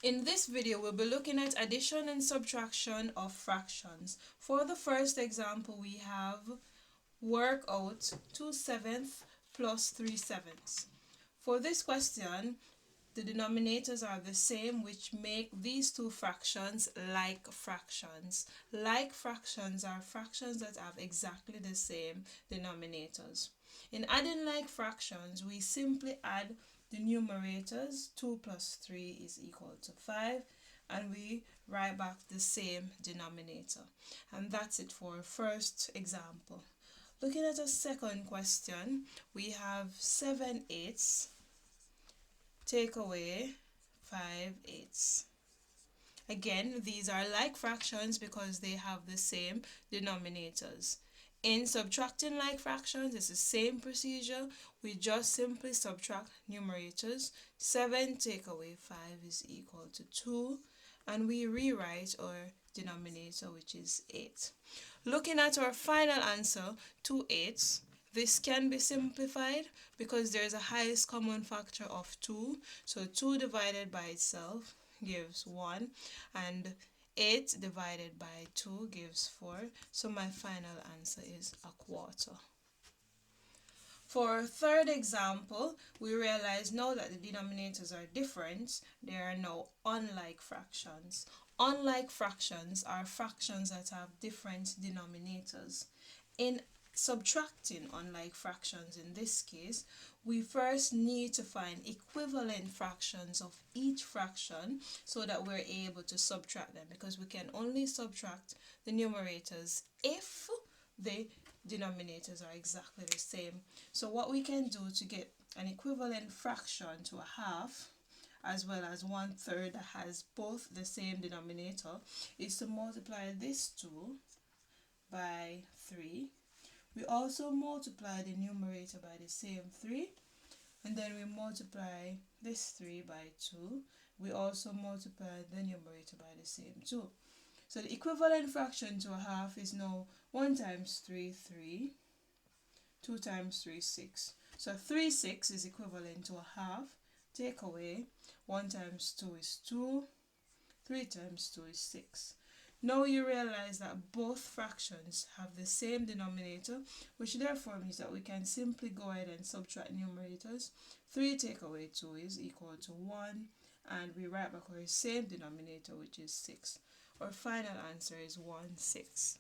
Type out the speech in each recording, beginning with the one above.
In this video, we'll be looking at addition and subtraction of fractions. For the first example, we have work out 2/7 plus 3/7. For this question, the denominators are the same, which make these two fractions like fractions. Like fractions are fractions that have exactly the same denominators. In adding like fractions, we simply add the numerators. 2 plus 3 is equal to 5, and we write back the same denominator. And that's it for our first example. Looking at a second question, we have 7/8 take away 5/8. Again, these are like fractions because they have the same denominators. In subtracting like fractions, it's the same procedure. We just simply subtract numerators. 7 take away 5 is equal to 2, and we rewrite our denominator, which is 8. Looking at our final answer, 2/8, this can be simplified because there is a highest common factor of 2. So 2 divided by itself gives 1, and 8 divided by 2 gives 4. So my final answer is 1/4. For our third example, we realize now that the denominators are different. They are now unlike fractions. Unlike fractions are fractions that have different denominators. In subtracting unlike fractions in this case, we first need to find equivalent fractions of each fraction so that we're able to subtract them, because we can only subtract the numerators if the denominators are exactly the same. So what we can do to get an equivalent fraction to a half, as well as 1/3 that has both the same denominator, is to multiply this 2 by 3. We also multiply the numerator by the same 3, and then we multiply this 3 by 2. We also multiply the numerator by the same 2. So the equivalent fraction to a half is now 1 times 3, 3, 2 times 3, 6. So 3/6 is equivalent to a half. Take away 1 times 2 is 2, 3 times 2 is 6. Now you realize that both fractions have the same denominator, which therefore means that we can simply go ahead and subtract numerators. 3 take away 2 is equal to 1, and we write back our same denominator, which is 6. Our final answer is 1/6.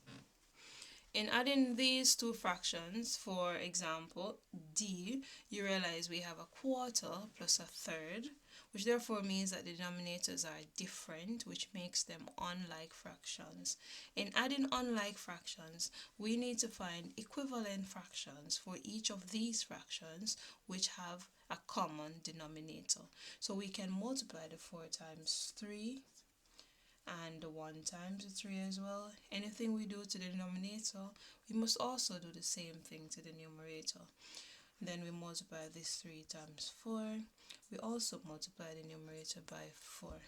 In adding these two fractions, for example, D, you realize we have 1/4 plus 1/3, which therefore means that the denominators are different, which makes them unlike fractions. In adding unlike fractions, we need to find equivalent fractions for each of these fractions which have a common denominator. So we can multiply the 4 times 3 and 1 times 3 as well. Anything we do to the denominator, we must also do the same thing to the numerator. Then we multiply this 3 times 4. We also multiply the numerator by 4.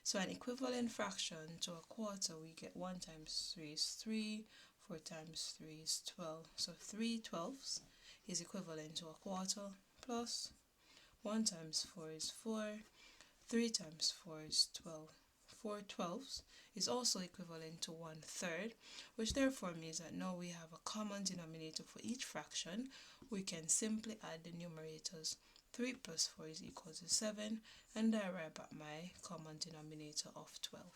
So an equivalent fraction to 1/4, we get 1 times 3 is 3, 4 times 3 is 12. So 3/12 is equivalent to 1/4, plus 1 times 4 is 4, 3 times 4 is 12. 4/12 is also equivalent to 1/3, which therefore means that now we have a common denominator for each fraction. We can simply add the numerators. 3 plus 4 is equal to 7, and I write back my common denominator of 12.